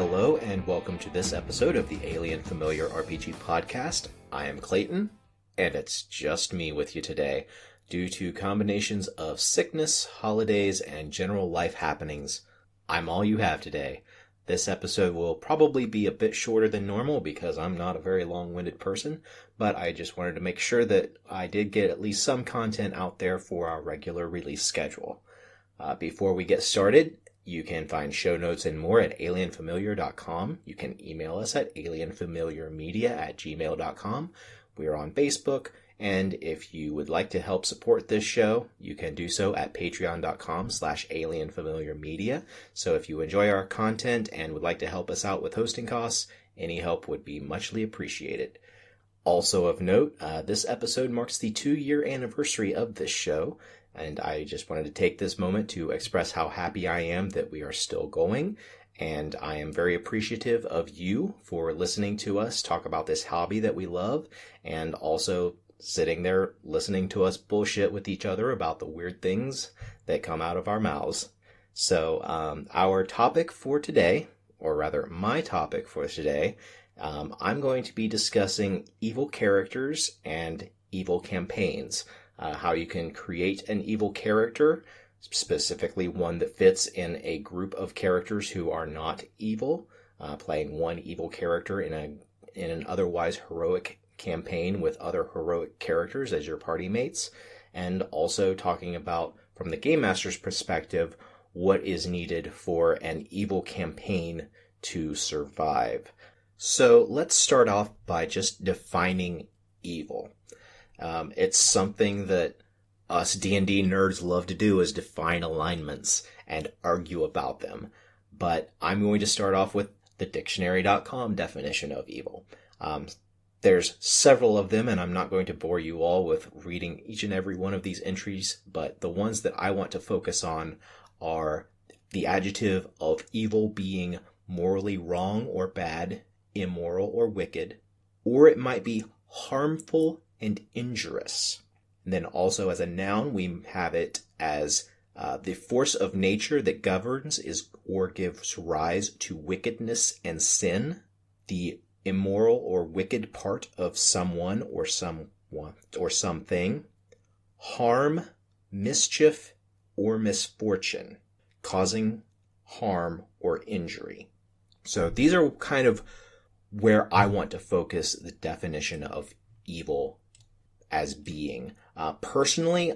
Hello and welcome to this episode of the Alien Familiar RPG Podcast. I am Clayton, and it's just me with you today. Due to combinations of sickness, holidays, and general life happenings, I'm all you have today. This episode will probably be a bit shorter than normal because I'm not a very long-winded person, but I just wanted to make sure that I did get at least some content out there for our regular release schedule. Before we get started, you can find show notes and more at alienfamiliar.com. You can email us at alienfamiliarmedia@gmail.com. We are on Facebook, and if you would like to help support this show, you can do so at patreon.com/alienfamiliarmedia. So if you enjoy our content and would like to help us out with hosting costs, any help would be muchly appreciated. Also of note, this episode marks the 2-year anniversary of this show, and I just wanted to take this moment to express how happy I am that we are still going, and I am very appreciative of you for listening to us talk about this hobby that we love, and also sitting there listening to us bullshit with each other about the weird things that come out of our mouths. So our topic for today, or rather my topic for today, I'm going to be discussing evil characters and evil campaigns. How you can create an evil character, specifically one that fits in a group of characters who are not evil, playing one evil character in an otherwise heroic campaign with other heroic characters as your party mates, and also talking about, from the Game Master's perspective, what is needed for an evil campaign to survive. So let's start off by just defining evil. It's something that us D&D nerds love to do, is define alignments and argue about them. But I'm going to start off with the dictionary.com definition of evil. There's several of them, and I'm not going to bore you all with reading each and every one of these entries, but the ones that I want to focus on are the adjective of evil being morally wrong or bad, immoral or wicked, or it might be harmful and injurious. And then also as a noun, we have it as the force of nature that governs is or gives rise to wickedness and sin, the immoral or wicked part of someone or something, harm, mischief, or misfortune, causing harm or injury. So these are kind of where I want to focus the definition of evil as being. Personally,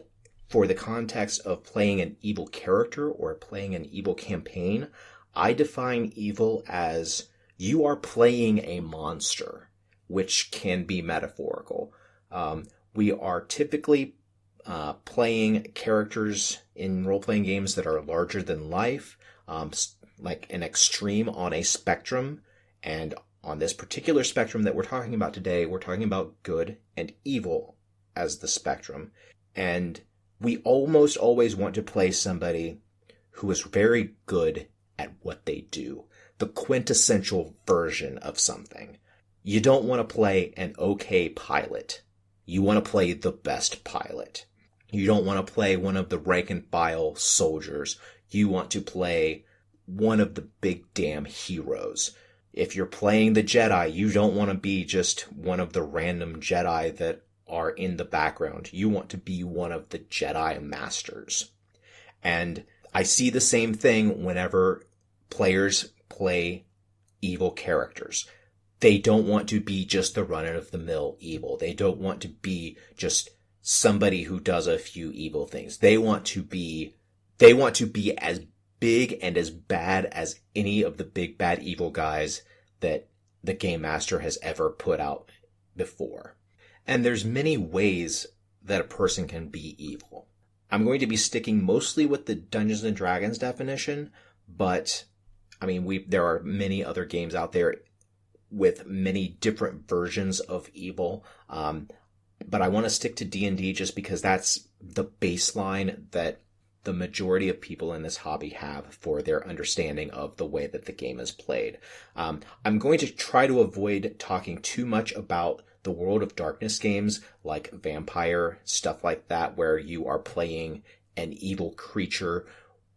for the context of playing an evil character or playing an evil campaign, I define evil as you are playing a monster, which can be metaphorical. We are typically playing characters in role-playing games that are larger than life, like an extreme on a spectrum, and on this particular spectrum that we're talking about today, we're talking about good and evil as the spectrum. And we almost always want to play somebody who is very good at what they do, the quintessential version of something. You don't want to play an okay pilot. You want to play the best pilot. You don't want to play one of the rank and file soldiers. You want to play one of the big damn heroes. If you're playing the Jedi, you don't want to be just one of the random Jedi that are in the background. You want to be one of the Jedi Masters. And I see the same thing whenever players play evil characters. They don't want to be just the run-of-the-mill evil. They don't want to be just somebody who does a few evil things. They want to be as big and as bad as any of the big bad evil guys that the Game Master has ever put out before. And there's many ways that a person can be evil. I'm going to be sticking mostly with the Dungeons & Dragons definition, but I mean, there are many other games out there with many different versions of evil. But I want to stick to D&D just because that's the baseline that the majority of people in this hobby have for their understanding of the way that the game is played. I'm going to try to avoid talking too much about the World of Darkness games like Vampire, stuff like that, where you are playing an evil creature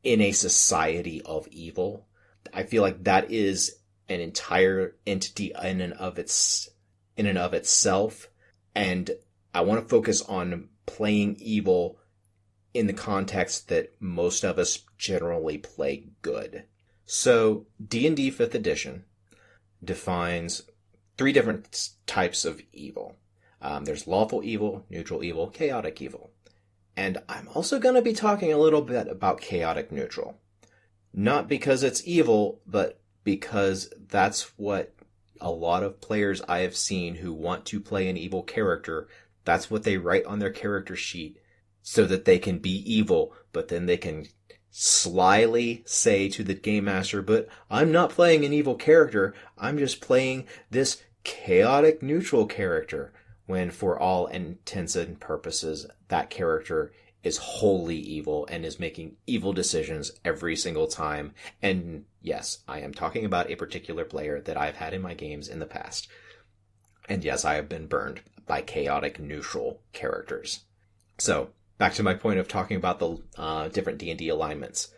in a society of evil. I feel like that is an entire entity in and of itself, and I want to focus on playing evil in the context that most of us generally play good. So, D&D 5th edition defines 3 different types of evil. There's lawful evil, neutral evil, chaotic evil. And I'm also going to be talking a little bit about chaotic neutral. Not because it's evil, but because that's what a lot of players I have seen who want to play an evil character, that's what they write on their character sheet so that they can be evil, but then they can slyly say to the game master, but I'm not playing an evil character, I'm just playing this chaotic neutral character, when for all intents and purposes, that character is wholly evil and is making evil decisions every single time. And yes, I am talking about a particular player that I've had in my games in the past. And yes, I have been burned by chaotic neutral characters. So, back to my point of talking about the different D&D alignments,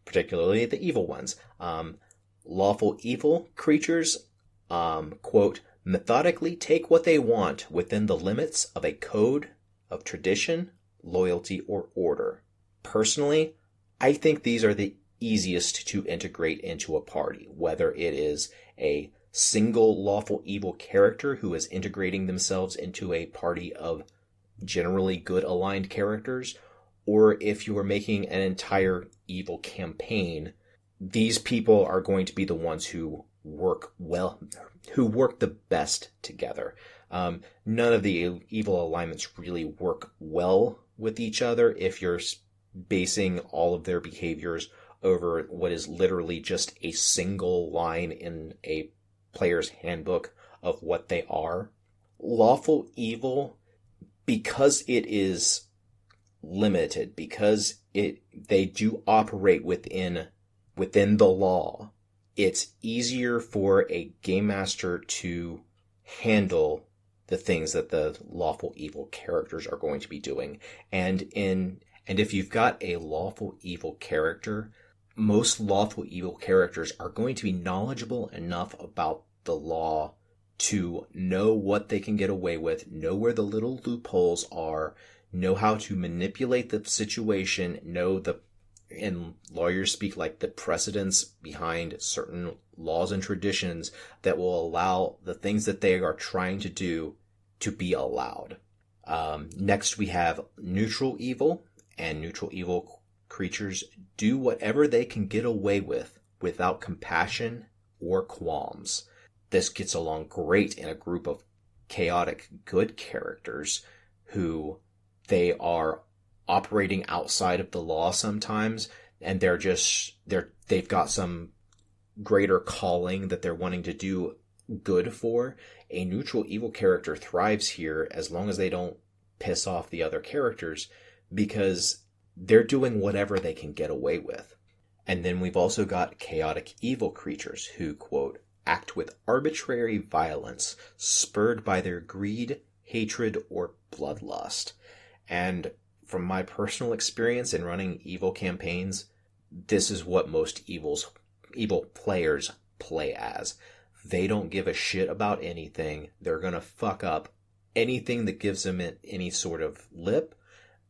particularly the evil ones. Lawful evil creatures, quote, methodically take what they want within the limits of a code of tradition, loyalty, or order. Personally, I think these are the easiest to integrate into a party, whether it is a single lawful evil character who is integrating themselves into a party of generally good aligned characters, or if you are making an entire evil campaign, these people are going to be the ones who work the best together. None of the evil alignments really work well with each other if you're basing all of their behaviors over what is literally just a single line in a player's handbook of what they are. Lawful evil, because it is limited, because they do operate within the law, it's easier for a game master to handle the things that the lawful evil characters are going to be doing. And if you've got a lawful evil character, most lawful evil characters are going to be knowledgeable enough about the law to know what they can get away with, know where the little loopholes are, know how to manipulate the situation, know in lawyers speak, like the precedents behind certain laws and traditions that will allow the things that they are trying to do to be allowed. Next, we have neutral evil, and neutral evil creatures do whatever they can get away with without compassion or qualms. This gets along great in a group of chaotic good characters who they are operating outside of the law sometimes, and they've got some greater calling that they're wanting to do good for. A neutral evil character thrives here as long as they don't piss off the other characters, because they're doing whatever they can get away with. And then we've also got chaotic evil creatures who, quote, act with arbitrary violence, spurred by their greed, hatred, or bloodlust. And from my personal experience in running evil campaigns, this is what most evil players play as. They don't give a shit about anything. They're going to fuck up anything that gives them any sort of lip.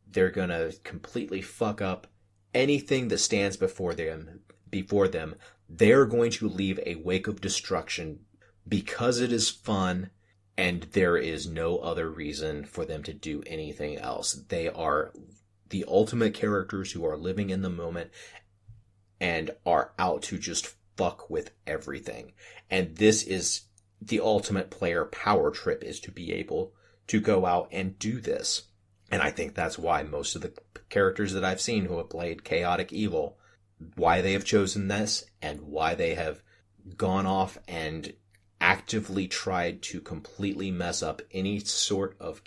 They're going to completely fuck up anything that stands before them. They're going to leave a wake of destruction because it is fun, and there is no other reason for them to do anything else. They are the ultimate characters who are living in the moment and are out to just fuck with everything. And this is the ultimate player power trip, is to be able to go out and do this. And I think that's why most of the characters that I've seen who have played chaotic evil, why they have chosen this and why they have gone off and actively tried to completely mess up any sort of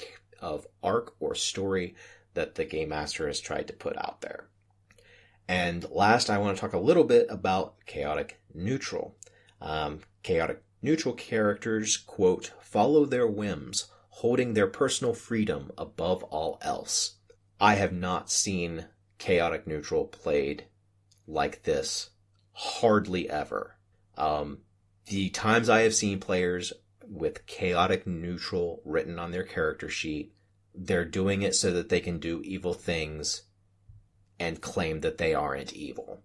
arc or story that the game master has tried to put out there. And last, I want to talk a little bit about chaotic neutral. Chaotic neutral characters, quote, follow their whims, holding their personal freedom above all else. I have not seen chaotic neutral played like this hardly ever. The times I have seen players with chaotic neutral written on their character sheet, they're doing it so that they can do evil things and claim that they aren't evil.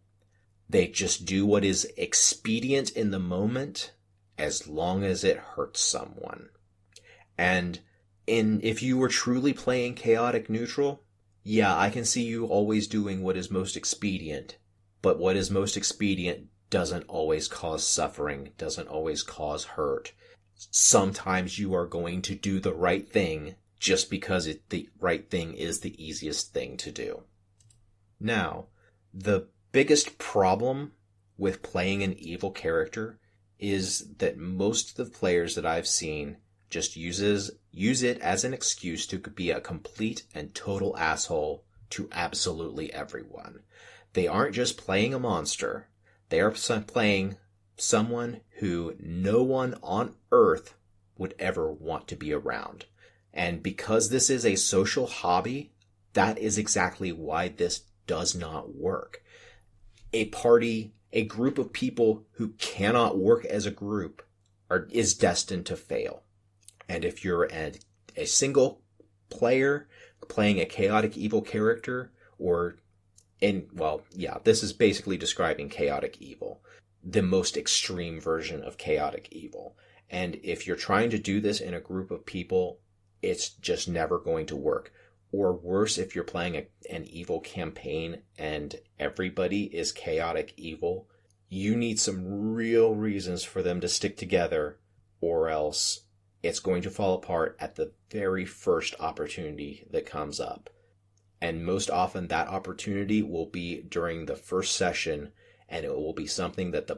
They just do what is expedient in the moment as long as it hurts someone. And if you were truly playing chaotic neutral, yeah, I can see you always doing what is most expedient. But what is most expedient doesn't always cause suffering, doesn't always cause hurt. Sometimes you are going to do the right thing just because the right thing is the easiest thing to do. Now, the biggest problem with playing an evil character is that most of the players that I've seen just use it as an excuse to be a complete and total asshole to absolutely everyone. They aren't just playing a monster. They are playing someone who no one on Earth would ever want to be around. And because this is a social hobby, that is exactly why this does not work. A party, a group of people who cannot work as a group is destined to fail. And if you're a single player playing a chaotic evil character, this is basically describing chaotic evil, the most extreme version of chaotic evil. And if you're trying to do this in a group of people, it's just never going to work. Or worse, if you're playing an evil campaign and everybody is chaotic evil, you need some real reasons for them to stick together, or else it's going to fall apart at the very first opportunity that comes up. And most often that opportunity will be during the first session, and it will be something that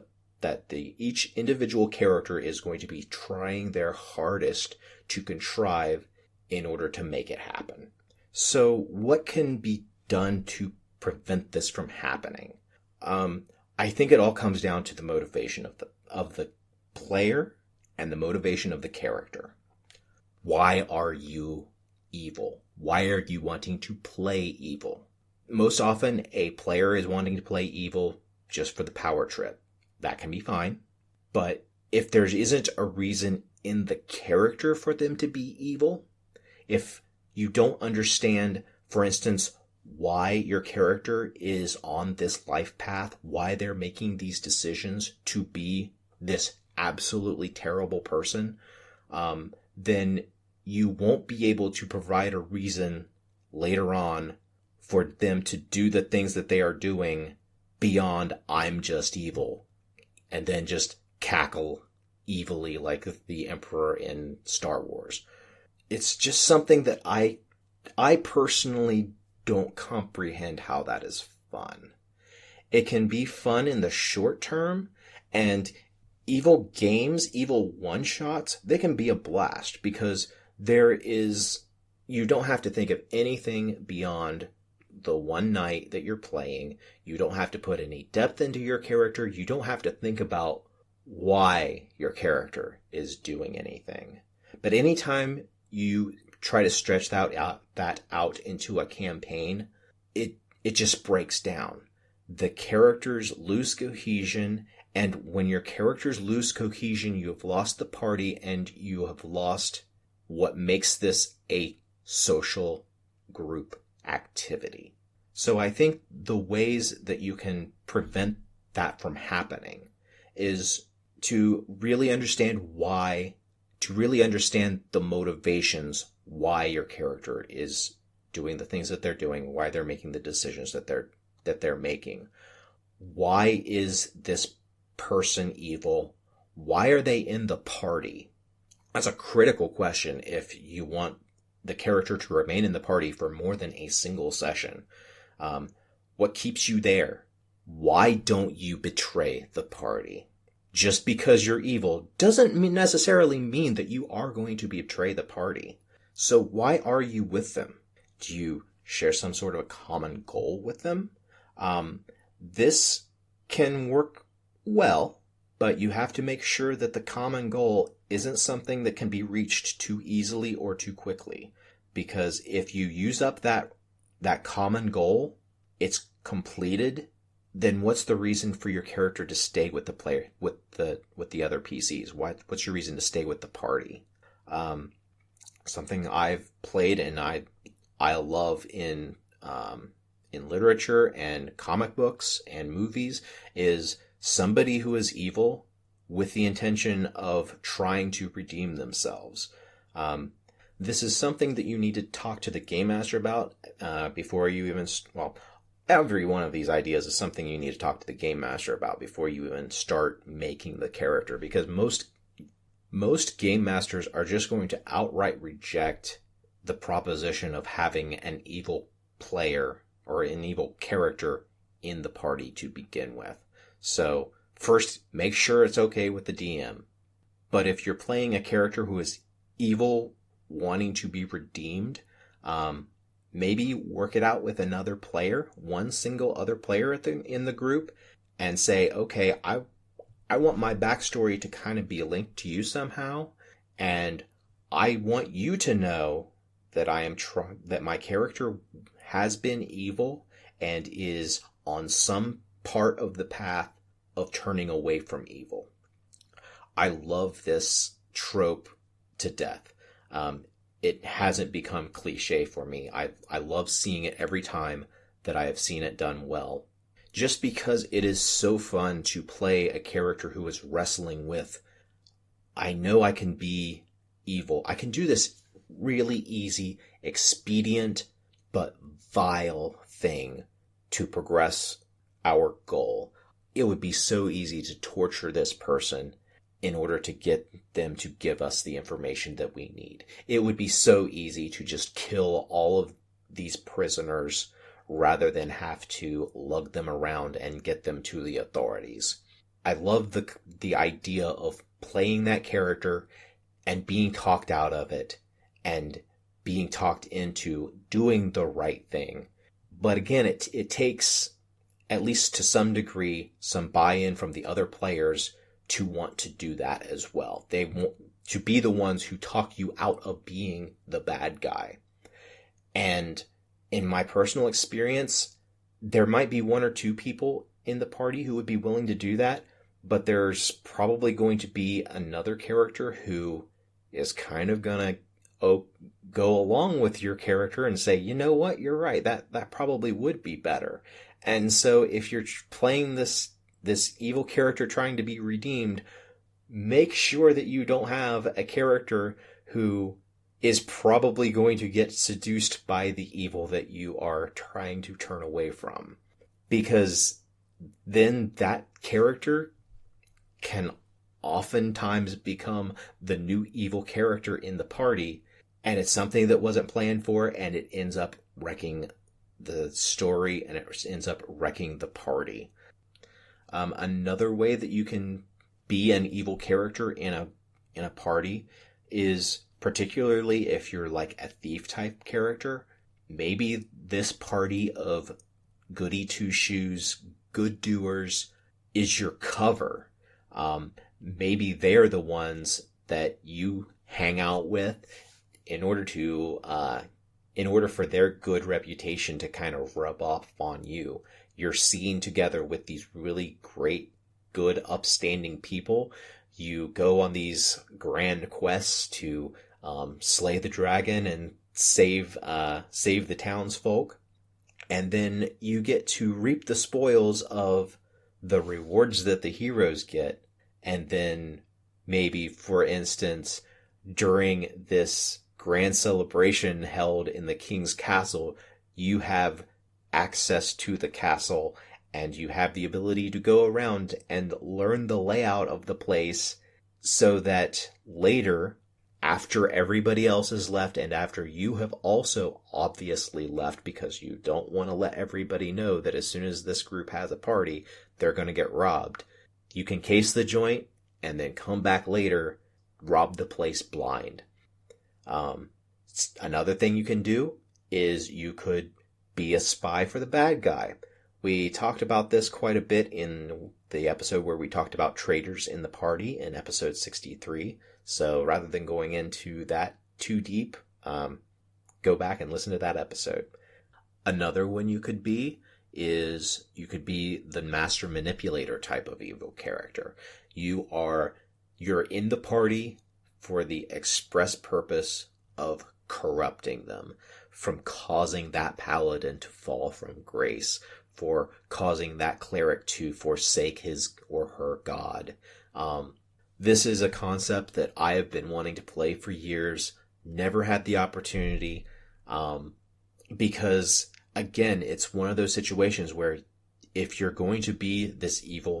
each individual character is going to be trying their hardest to contrive in order to make it happen. So what can be done to prevent this from happening? I think it all comes down to the motivation of the player and the motivation of the character. Why are you evil? Why are you wanting to play evil? Most often, a player is wanting to play evil just for the power trip. That can be fine. But if there isn't a reason in the character for them to be evil, if you don't understand, for instance, why your character is on this life path, why they're making these decisions to be this absolutely terrible person, then you won't be able to provide a reason later on for them to do the things that they are doing beyond "I'm just evil," and then just cackle evilly like the Emperor in Star Wars. It's just something that I personally don't comprehend how that is fun. It can be fun in the short term, and evil games, evil one-shots, they can be a blast because you don't have to think of anything beyond the one night that you're playing. You don't have to put any depth into your character. You don't have to think about why your character is doing anything. But anytime you try to stretch that out into a campaign, it just breaks down. The characters lose cohesion, and when your characters lose cohesion, you have lost the party and you have lost what makes this a social group activity. So I think the ways that you can prevent that from happening is to really understand the motivations, why your character is doing the things that they're doing, why they're making the decisions that they're making. Why is this person evil? Why are they in the party? That's a critical question if you want the character to remain in the party for more than a single session. What keeps you there? Why don't you betray the party? Just because you're evil doesn't necessarily mean that you are going to betray the party. So why are you with them? Do you share some sort of a common goal with them? This can work well, but you have to make sure that the common goal isn't something that can be reached too easily or too quickly. Because if you use up that common goal, it's completed, then what's the reason for your character to stay with the player, with the other PCs? What's your reason to stay with the party? Something I've played and I love in literature and comic books and movies is somebody who is evil with the intention of trying to redeem themselves. This is something that you need to talk to the game master about before you even, well, every one of these ideas is something you need to talk to the game master about before you even start making the character, because most game masters are just going to outright reject the proposition of having an evil player or an evil character in the party to begin with. So first, make sure it's okay with the DM. But if you're playing a character who is evil, wanting to be redeemed, maybe work it out with another player, one single other player in the group, and say, okay, I want my backstory to kind of be linked to you somehow, and I want you to know that that my character has been evil and is on some part of the path of turning away from evil. I love this trope to death. It hasn't become cliche for me. I love seeing it every time that I have seen it done well. Just because it is so fun to play a character who is wrestling with, I know I can be evil. I can do this really easy, expedient, but vile thing to progress our goal. It would be so easy to torture this person in order to get them to give us the information that we need. It would be so easy to just kill all of these prisoners rather than have to lug them around and get them to the authorities. I love the idea of playing that character and being talked out of it and being talked into doing the right thing. But again, it takes, at least to some degree, some buy-in from the other players to want to do that as well. They want to be the ones who talk you out of being the bad guy. And in my personal experience, there might be one or two people in the party who would be willing to do that, but there's probably going to be another character who is kind of gonna go along with your character and say, you know what, you're right, that probably would be better. And so if you're playing this evil character trying to be redeemed, make sure that you don't have a character who is probably going to get seduced by the evil that you are trying to turn away from. Because then that character can oftentimes become the new evil character in the party, and it's something that wasn't planned for, and it ends up wrecking the story, and it ends up wrecking the party. Another way that you can be an evil character in a party is, particularly if you're like a thief type character, maybe this party of goody two shoes, good doers is your cover. Maybe they're the ones that you hang out with in order for their good reputation to kind of rub off on you. You're seen together with these really great, good, upstanding people. You go on these grand quests to slay the dragon and save the townsfolk, and then you get to reap the spoils of the rewards that the heroes get. And then maybe, for instance, during this grand celebration held in the king's castle, you have access to the castle and you have the ability to go around and learn the layout of the place, so that later, after everybody else has left and after you have also obviously left, because you don't want to let everybody know that as soon as this group has a party, they're going to get robbed, you can case the joint and then come back later, rob the place blind. Another thing you can do is you could be a spy for the bad guy. We talked about this quite a bit in the episode where we talked about traitors in the party in episode 63. So rather than going into that too deep, go back and listen to that episode. Another one you could be is you could be the master manipulator type of evil character. You're in the party for the express purpose of corrupting them, from causing that paladin to fall from grace, for causing that cleric to forsake his or her god. This is a concept that I have been wanting to play for years, never had the opportunity, because again, it's one of those situations where if you're going to be this evil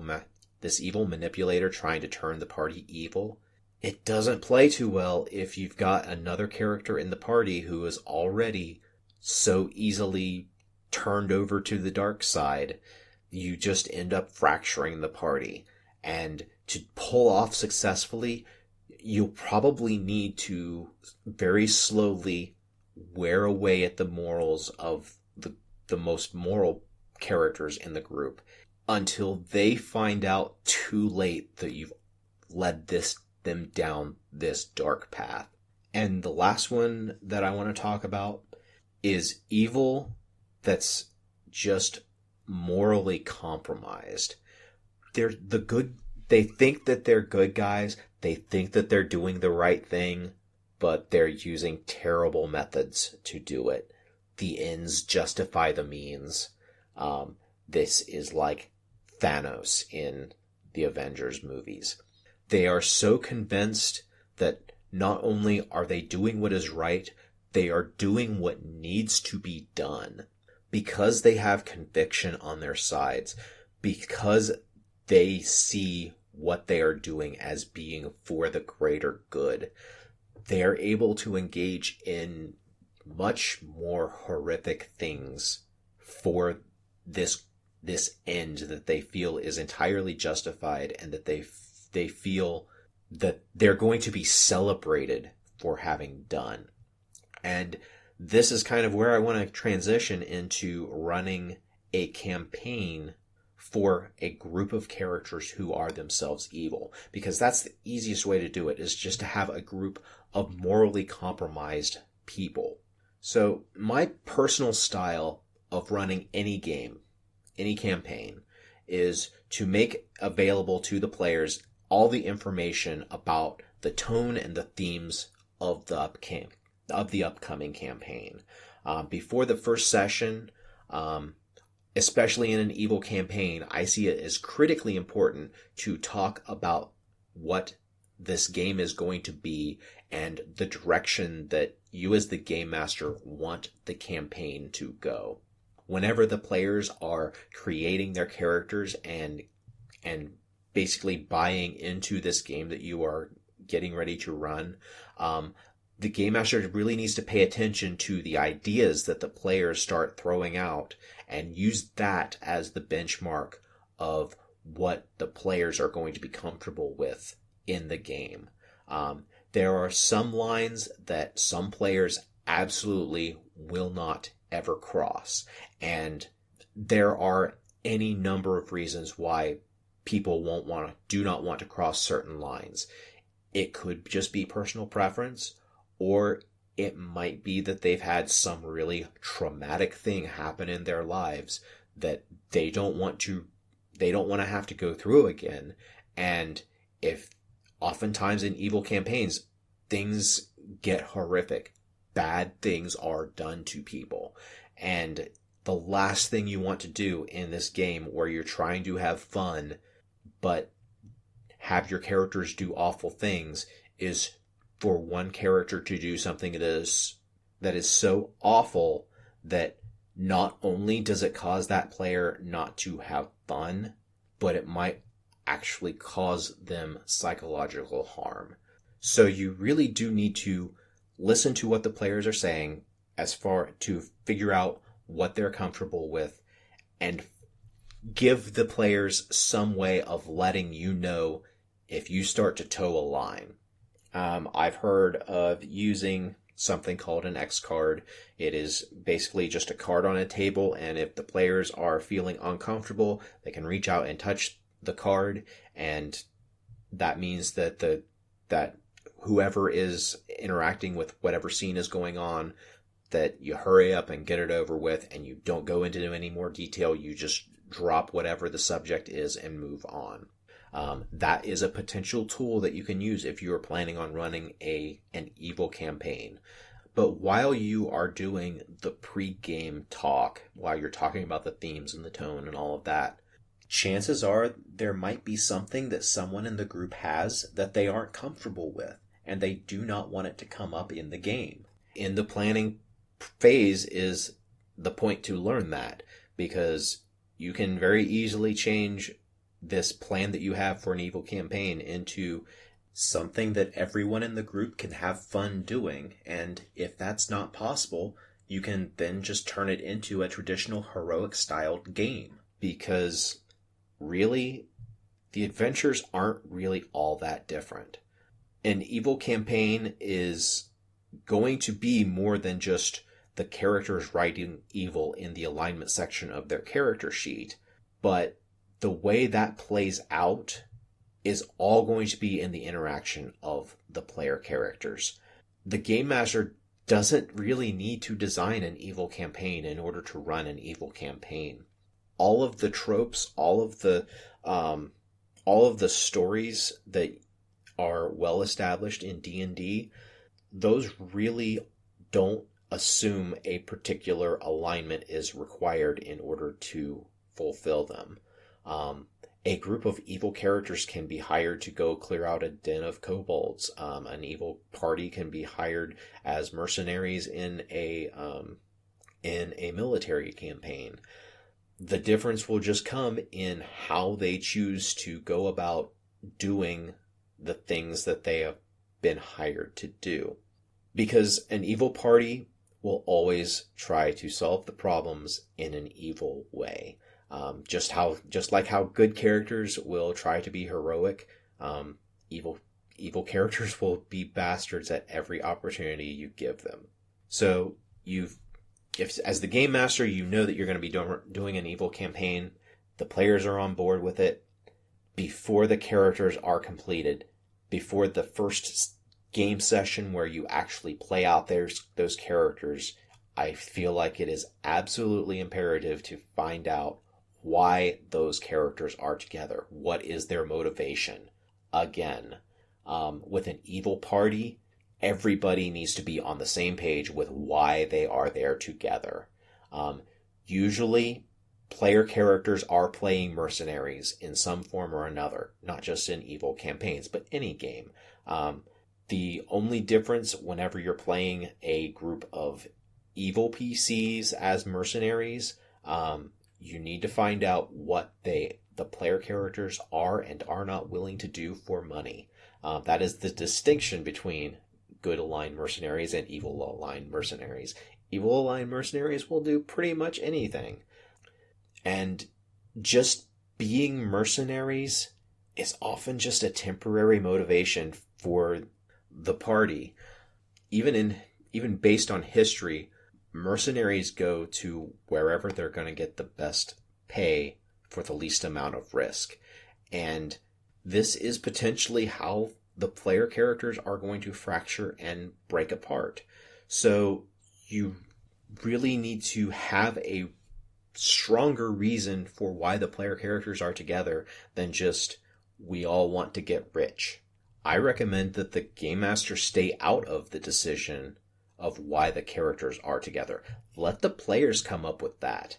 manipulator trying to turn the party evil, it doesn't play too well if you've got another character in the party who is already so easily turned over to the dark side. You just end up fracturing the party. And to pull off successfully, you'll probably need to very slowly wear away at the morals of the most moral characters in the group until they find out too late that you've led them down this dark path. And the last one that I want to talk about is evil that's just morally compromised. They think that they're good guys, they think that they're doing the right thing, but they're using terrible methods to do it. The ends justify the means. This is like Thanos in the Avengers movies. They are so convinced that not only are they doing what is right, they are doing what needs to be done. Because they have conviction on their sides, because they see what they are doing as being for the greater good, they are able to engage in much more horrific things for this end that they feel is entirely justified, and that they feel that they're going to be celebrated for having done. And this is kind of where I want to transition into running a campaign for a group of characters who are themselves evil, because that's the easiest way to do it, is just to have a group of morally compromised people. So my personal style of running any game, any campaign, is to make available to the players all the information about the tone and the themes of the upcoming campaign. Before the first session, especially in an evil campaign, I see it as critically important to talk about what this game is going to be and the direction that you as the game master want the campaign to go. Whenever the players are creating their characters and basically buying into this game that you are getting ready to run, the game master really needs to pay attention to the ideas that the players start throwing out and use that as the benchmark of what the players are going to be comfortable with in the game. There are some lines that some players absolutely will not ever cross, and there are any number of reasons why people do not want to cross certain lines. It could just be personal preference, or it might be that they've had some really traumatic thing happen in their lives that they don't want to have to go through again. And if oftentimes in evil campaigns, things get horrific. Bad things are done to people. And the last thing you want to do in this game where you're trying to have fun, but have your characters do awful things, is for one character to do something that is so awful that not only does it cause that player not to have fun, but it might actually cause them psychological harm. So you really do need to listen to what the players are saying as far to figure out what they're comfortable with, and give the players some way of letting you know if you start to toe a line. I've heard of using something called an X card. It is basically just a card on a table, and if the players are feeling uncomfortable, they can reach out and touch the card, and that means that whoever is interacting with whatever scene is going on, that you hurry up and get it over with, and you don't go into any more detail. You just drop whatever the subject is and move on. That is a potential tool that you can use if you are planning on running an evil campaign. But while you are doing the pre-game talk, while you're talking about the themes and the tone and all of that, chances are there might be something that someone in the group has that they aren't comfortable with, and they do not want it to come up in the game. In the planning phase is the point to learn that, because you can very easily change this plan that you have for an evil campaign into something that everyone in the group can have fun doing. And if that's not possible, you can then just turn it into a traditional heroic styled game. Because really, the adventures aren't really all that different. An evil campaign is going to be more than just the characters writing evil in the alignment section of their character sheet, but the way that plays out is all going to be in the interaction of the player characters. The game master doesn't really need to design an evil campaign in order to run an evil campaign. All of the tropes, all of the stories that are well established in D&D, those really don't assume a particular alignment is required in order to fulfill them. A group of evil characters can be hired to go clear out a den of kobolds. An evil party can be hired as mercenaries in a military campaign. The difference will just come in how they choose to go about doing the things that they have been hired to do. Because an evil party will always try to solve the problems in an evil way. Just like how good characters will try to be heroic, evil characters will be bastards at every opportunity you give them. So if as the game master, you know that you're going to be doing an evil campaign, the players are on board with it before the characters are completed, before the first game session where you actually play out those characters. I feel like it is absolutely imperative to find out why those characters are together. What is their motivation? Again, with an evil party, everybody needs to be on the same page with why they are there together. Usually, player characters are playing mercenaries in some form or another, not just in evil campaigns, but any game. The only difference whenever you're playing a group of evil PCs as mercenaries, you need to find out what the player characters are and are not willing to do for money. That is the distinction between good aligned mercenaries and evil aligned mercenaries. Evil aligned mercenaries will do pretty much anything. And just being mercenaries is often just a temporary motivation for the party. Even based on history, mercenaries go to wherever they're going to get the best pay for the least amount of risk. And this is potentially how the player characters are going to fracture and break apart. So you really need to have a stronger reason for why the player characters are together than just, we all want to get rich. I recommend that the game master stay out of the decision of why the characters are together. Let the players come up with that.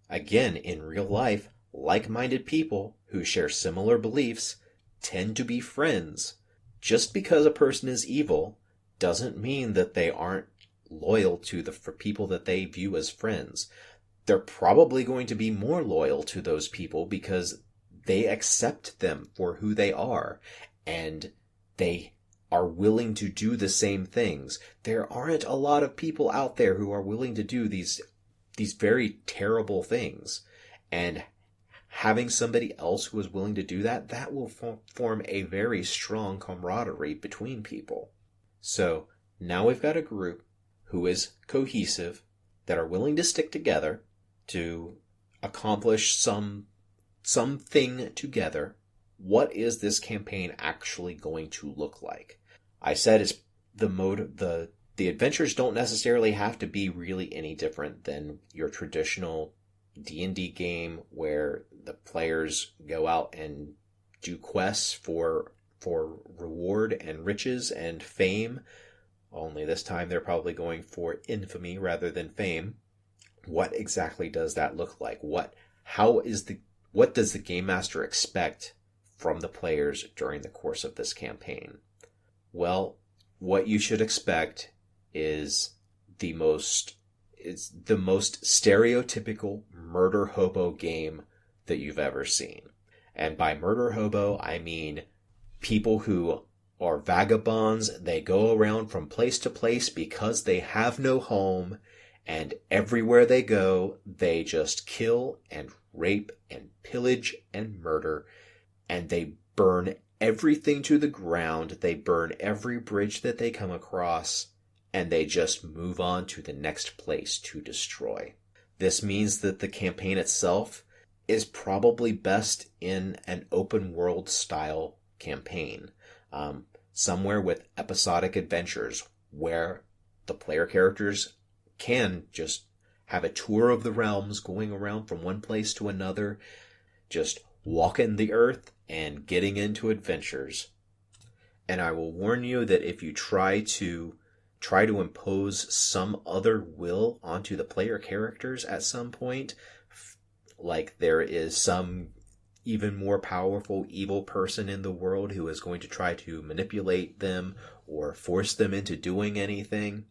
Again, in real life, like-minded people who share similar beliefs tend to be friends. Just because a person is evil doesn't mean that they aren't loyal to the people that they view as friends. They're probably going to be more loyal to those people because they accept them for who they are, and they are willing to do the same things. There aren't a lot of people out there who are willing to do these very terrible things. And having somebody else who is willing to do that will form a very strong camaraderie between people. So now we've got a group who is cohesive, that are willing to stick together to accomplish something together. What is this campaign actually going to look like? I said it's the the adventures don't necessarily have to be really any different than your traditional D&D game where the players go out and do quests for reward and riches and fame. Only this time they're probably going for infamy rather than fame. What exactly does that look like? What does the game master expect from the players during the course of this campaign? Well, what you should expect is the most stereotypical murder hobo game that you've ever seen. And by murder hobo, I mean people who are vagabonds. They go around from place to place because they have no home, and everywhere they go, they just kill and rape and pillage and murder, and they burn everything to the ground. They burn every bridge that they come across, and they just move on to the next place to destroy. This means that the campaign itself is probably best in an open world style campaign, somewhere with episodic adventures where the player characters can just have a tour of the realms, going around from one place to another, just walking the earth and getting into adventures. And I will warn you that if you try to impose some other will onto the player characters at some point, like there is some even more powerful evil person in the world who is going to try to manipulate them or force them into doing anything.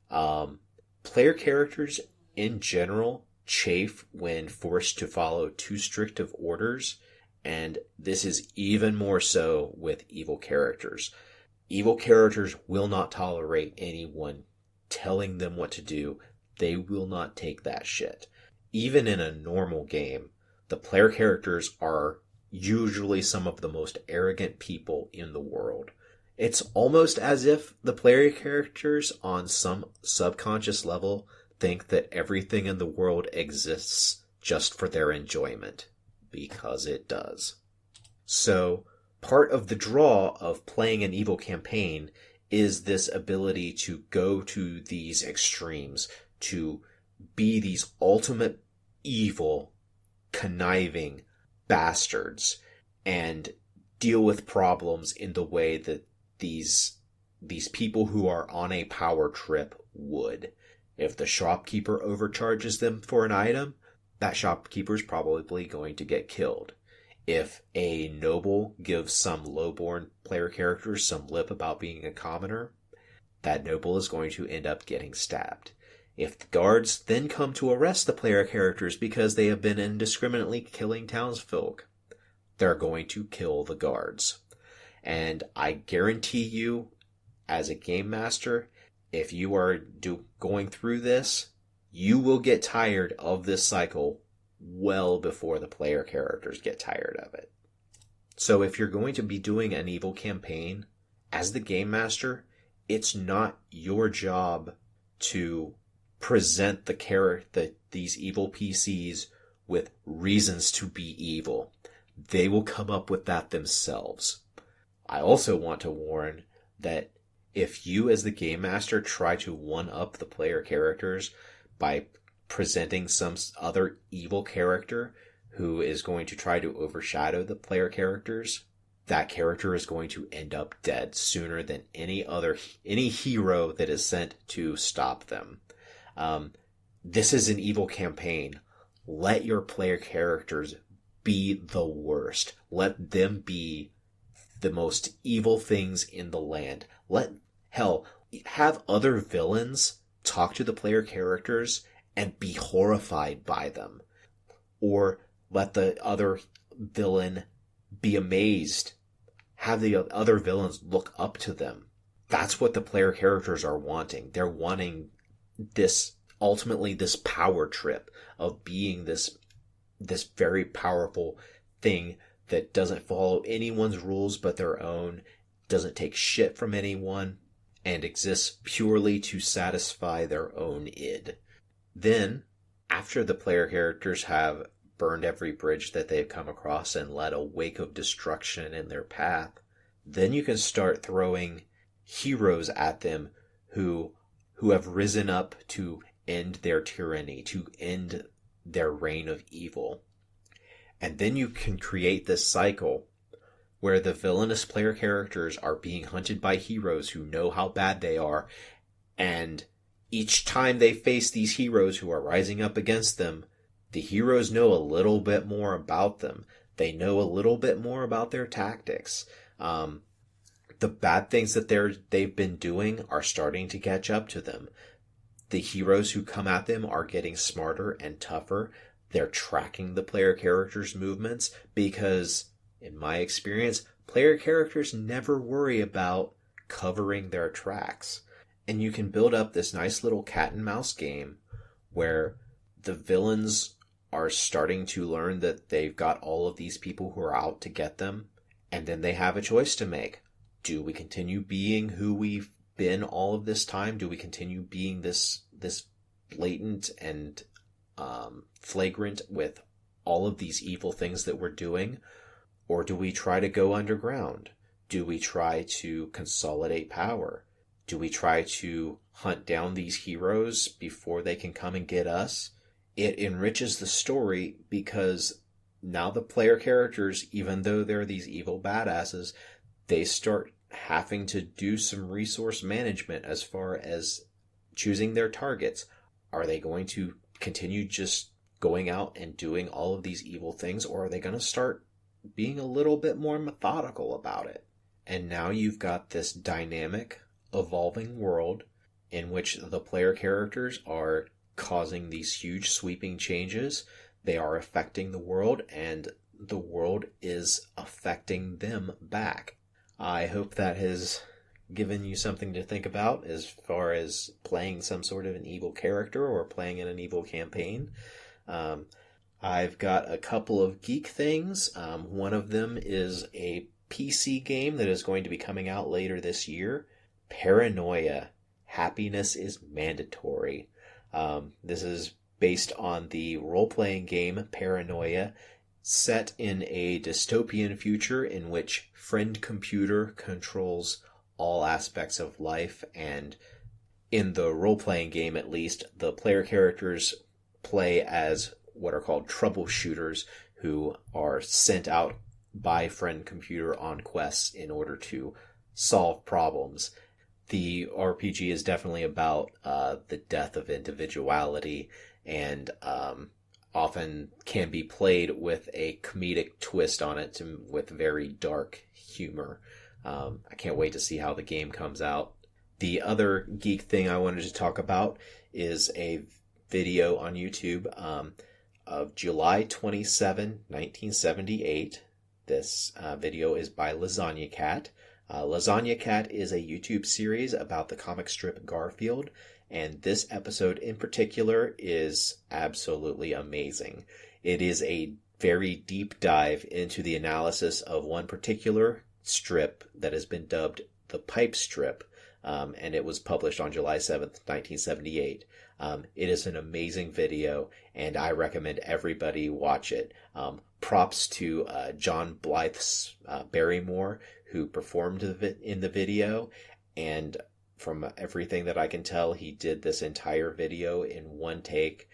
Player characters in general chafe when forced to follow too strict of orders, and this is even more so with evil characters. Evil characters will not tolerate anyone telling them what to do. They will not take that shit. Even in a normal game, the player characters are usually some of the most arrogant people in the world. It's almost as if the player characters on some subconscious level think that everything in the world exists just for their enjoyment, because it does. So, part of the draw of playing an evil campaign is this ability to go to these extremes, to be these ultimate evil, conniving bastards, and deal with problems in the way that these people who are on a power trip would. If the shopkeeper overcharges them for an item, that shopkeeper is probably going to get killed. If a noble gives some lowborn player characters some lip about being a commoner, that noble is going to end up getting stabbed. If the guards then come to arrest the player characters because they have been indiscriminately killing townsfolk, they're going to kill the guards. And I guarantee you, as a game master, if you are going through this, you will get tired of this cycle well before the player characters get tired of it. So if you're going to be doing an evil campaign, as the game master, it's not your job to present these evil PCs with reasons to be evil. They will come up with that themselves. I also want to warn that if you as the game master try to one-up the player characters by presenting some other evil character who is going to try to overshadow the player characters, that character is going to end up dead sooner than any hero that is sent to stop them. This is an evil campaign. Let your player characters be the worst. Let them be the most evil things in the land. Have other villains talk to the player characters and be horrified by them. Or let the other villain be amazed. Have the other villains look up to them. That's what the player characters are wanting. They're wanting ultimately this power trip of being this very powerful thing that doesn't follow anyone's rules but their own, doesn't take shit from anyone, and exists purely to satisfy their own id. Then, after the player characters have burned every bridge that they've come across and led a wake of destruction in their path, then you can start throwing heroes at them who who have risen up to end their tyranny, to end their reign of evil. And then you can create this cycle where the villainous player characters are being hunted by heroes who know how bad they are, and each time they face these heroes who are rising up against them, the heroes know a little bit more about them. They know a little bit more about their tactics. The bad things that they've been doing are starting to catch up to them. The heroes who come at them are getting smarter and tougher. They're tracking the player characters' movements because, in my experience, player characters never worry about covering their tracks. And you can build up this nice little cat and mouse game where the villains are starting to learn that they've got all of these people who are out to get them, and then they have a choice to make. Do we continue being who we've been all of this time? Do we continue being this blatant and flagrant with all of these evil things that we're doing? Or do we try to go underground? Do we try to consolidate power? Do we try to hunt down these heroes before they can come and get us? It enriches the story because now the player characters, even though they're these evil badasses, they start having to do some resource management as far as choosing their targets. Are they going to continue just going out and doing all of these evil things, or are they going to start being a little bit more methodical about it? And now you've got this dynamic, evolving world in which the player characters are causing these huge sweeping changes. They are affecting the world, and the world is affecting them back. I hope that has given you something to think about as far as playing some sort of an evil character or playing in an evil campaign. I've got a couple of geek things. One of them is a PC game that is going to be coming out later this year. Paranoia. Happiness is mandatory. This is based on the role-playing game Paranoia, set in a dystopian future in which friend computer controls all aspects of life, and in the role-playing game at least, the player characters play as what are called troubleshooters who are sent out by friend computer on quests in order to solve problems. The RPG is definitely about the death of individuality, and often can be played with a comedic twist on it with very dark humor. I can't wait to see how the game comes out. The other geek thing I wanted to talk about is a video on YouTube of July 27, 1978. This video is by Lasagna Cat. Lasagna Cat is a YouTube series about the comic strip Garfield, and this episode in particular is absolutely amazing. It is a very deep dive into the analysis of one particular strip that has been dubbed the Pipe Strip, and it was published on July 7th, 1978. It is an amazing video, and I recommend everybody watch it. Props to John Blythe's Barrymore, who performed in the video, and from everything that I can tell, he did this entire video in one take.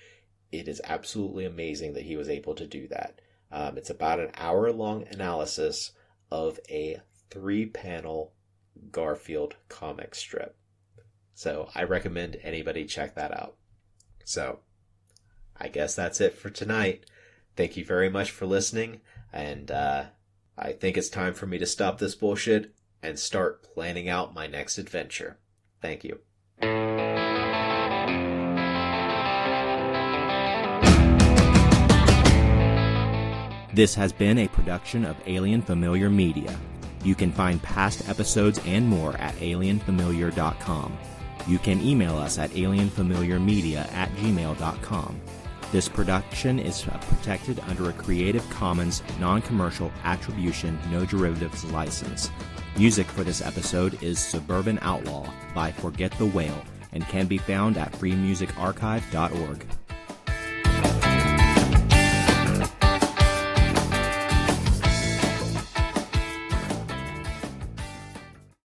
It is absolutely amazing that he was able to do that. It's about an hour-long analysis of a 3-panel Garfield comic strip. So I recommend anybody check that out. So I guess that's it for tonight. Thank you very much for listening, and I think it's time for me to stop this bullshit and start planning out my next adventure. Thank you. This has been a production of Alien Familiar Media. You can find past episodes and more at alienfamiliar.com. You can email us at alienfamiliarmedia@gmail.com. This production is protected under a Creative Commons non-commercial attribution, no derivatives license. Music for this episode is Suburban Outlaw by Forget the Whale and can be found at freemusicarchive.org.